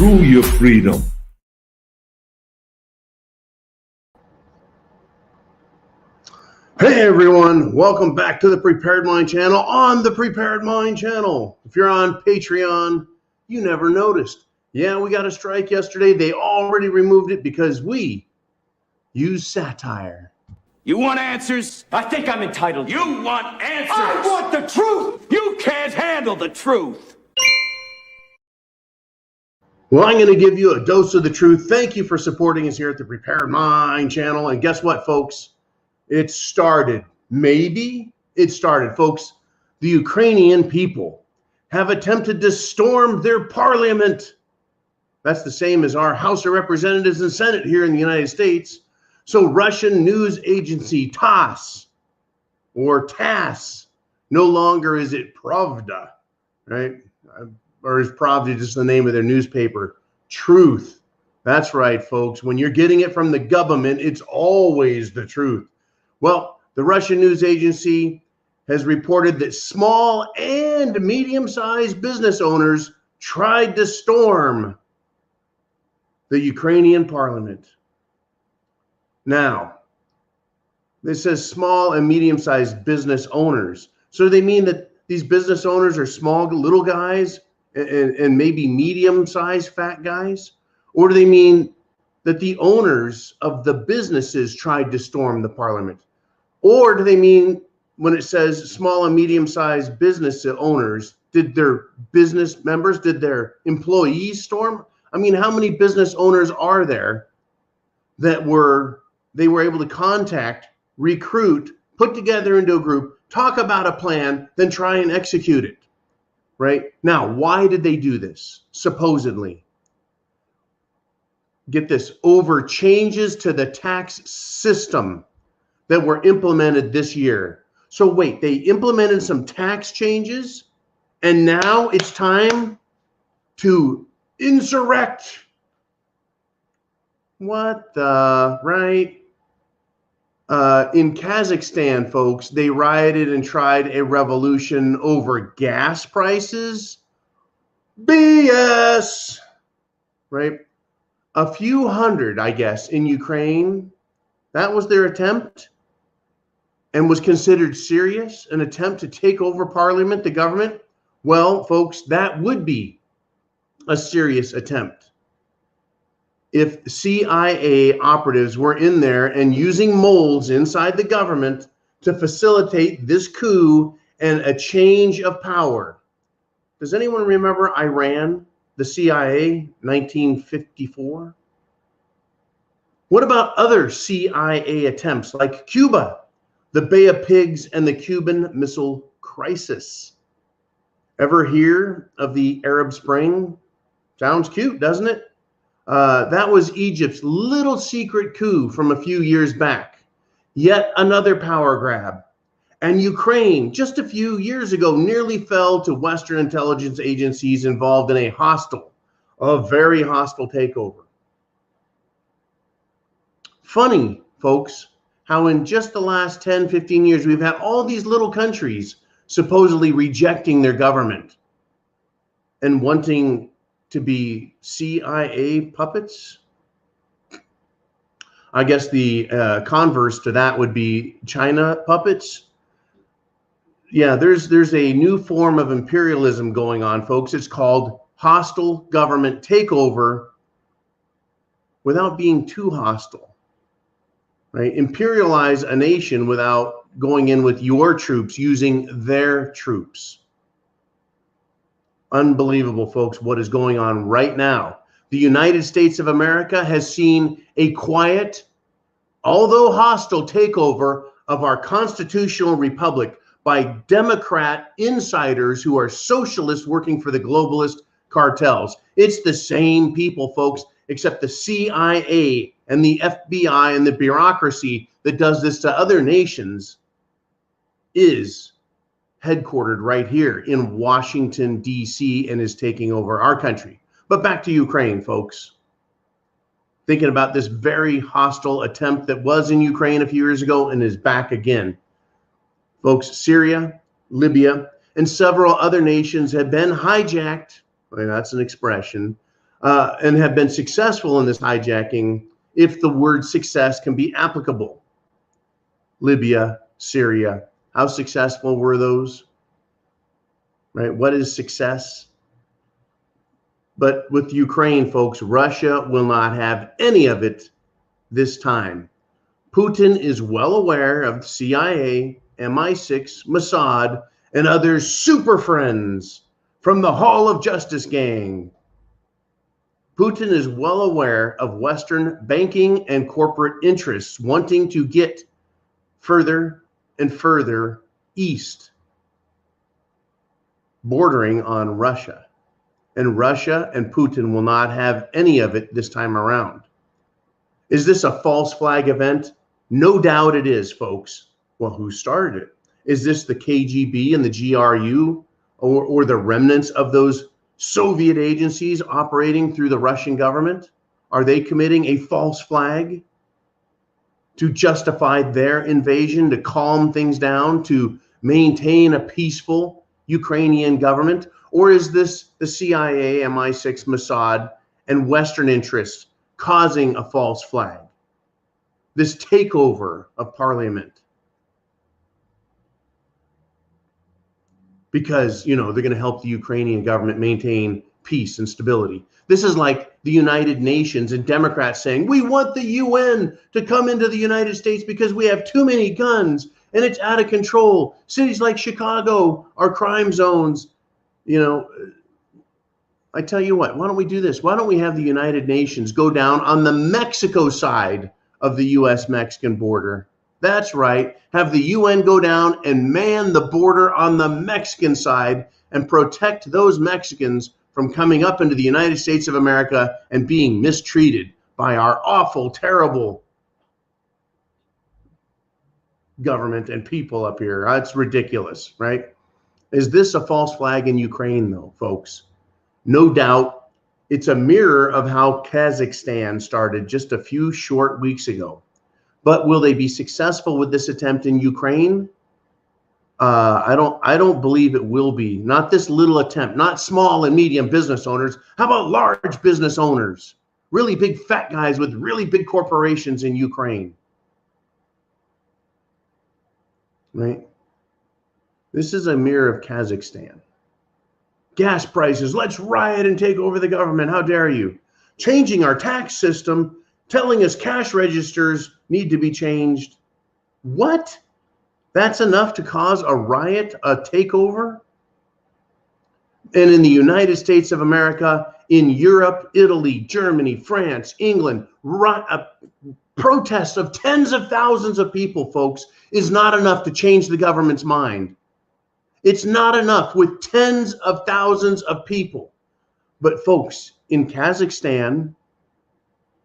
through your freedom. Hey everyone, welcome back to the Prepared Mind channel on the Prepared Mind channel. If you're on Patreon, you never noticed. Yeah, we got a strike yesterday. They already removed it because we use satire. You want answers? I think I'm entitled. You want answers? I want the truth! You can't handle the truth. Well, I'm going to give you a dose of the truth. Thank you for supporting us here at the Prepared Mind channel. And guess what, folks? It started. Maybe it started, folks. The Ukrainian people have attempted to storm their parliament. That's the same as our House of Representatives and Senate here in the United States. So Russian news agency TASS, or TASS, no longer is it Pravda, right? Or is Pravda just the name of their newspaper? Truth. That's right, folks. When you're getting it from the government, it's always the truth. Well, the Russian news agency has reported that small and medium-sized business owners tried to storm the Ukrainian parliament. Now, this says small and medium-sized business owners. So do they mean that these business owners are small little guys and maybe medium-sized fat guys? Or do they mean that the owners of the businesses tried to storm the parliament? Or do they mean when it says small and medium-sized business owners, did their business members, did their employees storm? I mean, how many business owners are there that they were able to contact, recruit, put together into a group, talk about a plan, then try and execute it, right? Now, why did they do this, supposedly? Get this, over changes to the tax system that were implemented this year. So wait, they implemented some tax changes, and now it's time to insurrect. What the, right? In Kazakhstan, folks, they rioted and tried a revolution over gas prices. BS, right? A few hundred, I guess, in Ukraine. That was their attempt and was considered serious, an attempt to take over parliament, the government. Well, folks, that would be a serious attempt if CIA operatives were in there and using moles inside the government to facilitate this coup and a change of power. Does anyone remember Iran, the CIA, 1954? What about other CIA attempts like Cuba, the Bay of Pigs, and the Cuban Missile Crisis? Ever hear of the Arab Spring? Sounds cute, doesn't it? That was Egypt's little secret coup from a few years back. Yet another power grab. And Ukraine, just a few years ago, nearly fell to Western intelligence agencies involved in a very hostile takeover. Funny, folks, how in just the last 10, 15 years, we've had all these little countries supposedly rejecting their government and wanting to be CIA puppets. I guess the converse to that would be China puppets. Yeah, there's a new form of imperialism going on, folks. It's called hostile government takeover without being too hostile. Right? Imperialize a nation without going in with your troops, using their troops. Unbelievable, folks, what is going on right now. The United States of America has seen a quiet, although hostile, takeover of our constitutional republic by Democrat insiders who are socialists working for the globalist cartels. It's the same people, folks, except the CIA and the FBI and the bureaucracy that does this to other nations is headquartered right here in Washington, D.C., and is taking over our country. But back to Ukraine, folks. Thinking about this very hostile attempt that was in Ukraine a few years ago and is back again. Folks, Syria, Libya, and several other nations have been hijacked, well, that's an expression, and have been successful in this hijacking, if the word success can be applicable. Libya, Syria, how successful were those? Right? What is success? But with Ukraine, folks, Russia will not have any of it this time. Putin is well aware of the CIA, MI6, Mossad, and other super friends from the Hall of Justice gang. Putin is well aware of Western banking and corporate interests wanting to get further and further east, bordering on Russia. And Russia and Putin will not have any of it this time around. Is this a false flag event? No doubt it is, folks. Well, who started it? Is this the KGB and the GRU or the remnants of those Soviet agencies operating through the Russian government? Are they committing a false flag to justify their invasion, to calm things down, to maintain a peaceful Ukrainian government? Or is this the CIA, MI6, Mossad, and Western interests causing a false flag? This takeover of parliament. Because, they're going to help the Ukrainian government maintain peace and stability. This is like the United Nations and Democrats saying, we want the UN to come into the United States because we have too many guns and it's out of control. Cities like Chicago are crime zones. I tell you what, why don't we do this? Why don't we have the United Nations go down on the Mexico side of the U.S.-Mexican border? That's right. Have the UN go down and man the border on the Mexican side and protect those Mexicans from coming up into the United States of America and being mistreated by our awful, terrible government and people up here. It's ridiculous, right? Is this a false flag in Ukraine, though, folks? No doubt it's a mirror of how Kazakhstan started just a few short weeks ago. But will they be successful with this attempt in Ukraine? I don't believe it will be. Not this little attempt, not small and medium business owners. How about large business owners? Really big fat guys with really big corporations in Ukraine. Right? This is a mirror of Kazakhstan. Gas prices, let's riot and take over the government. How dare you? Changing our tax system, telling us cash registers need to be changed. What? That's enough to cause a riot, a takeover? And in the United States of America, in Europe, Italy, Germany, France, England, protests of tens of thousands of people, folks, is not enough to change the government's mind. It's not enough with tens of thousands of people. But folks, in Kazakhstan,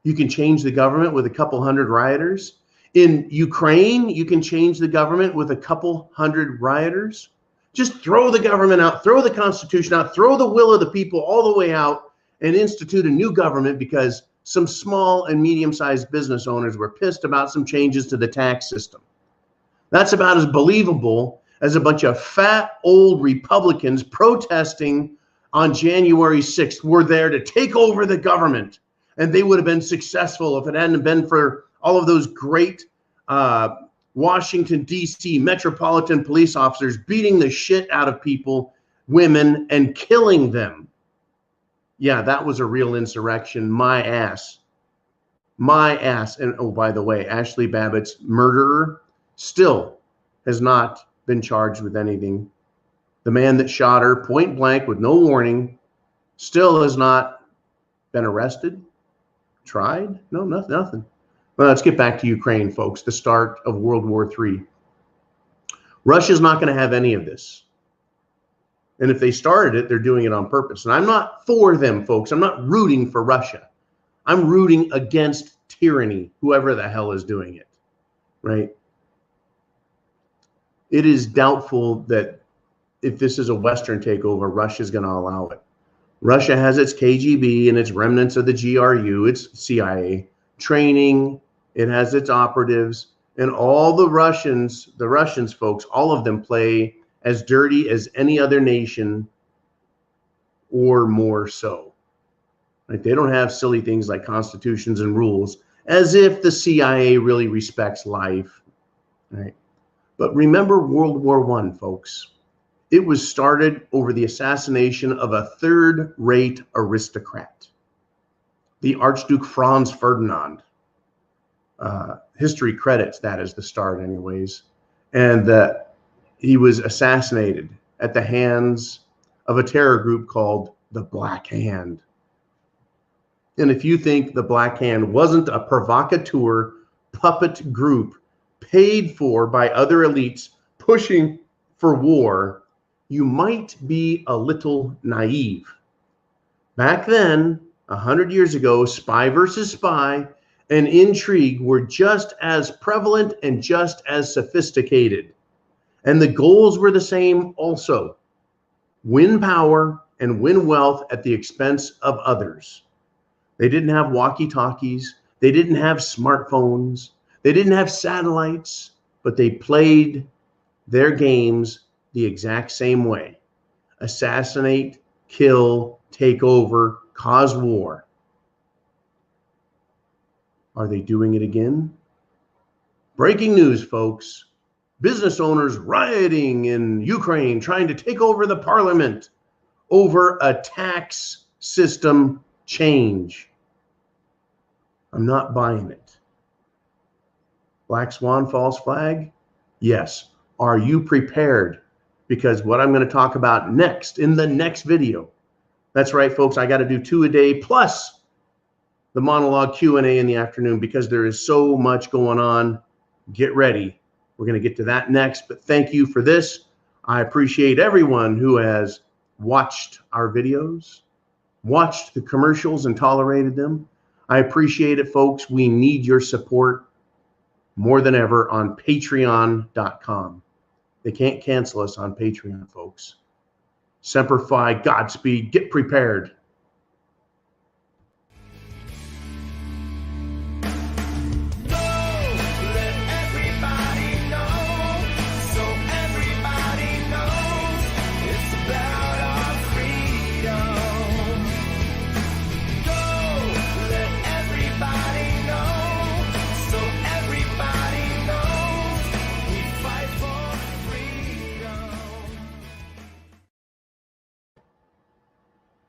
you can change the government with a couple hundred rioters. In Ukraine, you can change the government with a couple hundred rioters. Just throw the government out, throw the Constitution out, throw the will of the people all the way out and institute a new government because some small and medium-sized business owners were pissed about some changes to the tax system. That's about as believable as a bunch of fat old Republicans protesting on January 6th were there to take over the government. And they would have been successful if it hadn't been for all of those great Washington, D.C. metropolitan police officers beating the shit out of people, women, and killing them. Yeah, that was a real insurrection. My ass. My ass. And oh, by the way, Ashley Babbitt's murderer still has not been charged with anything. The man that shot her point blank with no warning still has not been arrested, tried. No, nothing. Well, let's get back to Ukraine, folks, the start of World War III. Russia's not going to have any of this. And if they started it, they're doing it on purpose. And I'm not for them, folks. I'm not rooting for Russia. I'm rooting against tyranny, whoever the hell is doing it, right? It is doubtful that if this is a Western takeover, Russia's going to allow it. Russia has its KGB and its remnants of the GRU, its CIA, training. It has its operatives. And all the Russians, folks, all of them play as dirty as any other nation or more so. Right? They don't have silly things like constitutions and rules, as if the CIA really respects life. Right? But remember World War I, folks. It was started over the assassination of a third-rate aristocrat, the Archduke Franz Ferdinand. History credits that as the start anyways. And he was assassinated at the hands of a terror group called the Black Hand. And if you think the Black Hand wasn't a provocateur puppet group paid for by other elites pushing for war, you might be a little naive. Back then, 100 years ago, spy versus spy and intrigue were just as prevalent and just as sophisticated. And the goals were the same also. Win power and win wealth at the expense of others. They didn't have walkie-talkies. They didn't have smartphones. They didn't have satellites, but they played their games the exact same way. Assassinate, kill, take over, cause war. Are they doing it again? Breaking news, folks. Business owners rioting in Ukraine, trying to take over the parliament over a tax system change. I'm not buying it. Black swan, false flag? Yes. Are you prepared? Because what I'm going to talk about next in the next video. That's right, folks. I got to do 2 a day plus the monologue Q&A in the afternoon because there is so much going on. Get ready. We're going to get to that next, but thank you for this. I appreciate everyone who has watched our videos, watched the commercials and tolerated them. I appreciate it, folks. We need your support more than ever on patreon.com. They can't cancel us on Patreon, folks. Semper Fi, Godspeed, get prepared.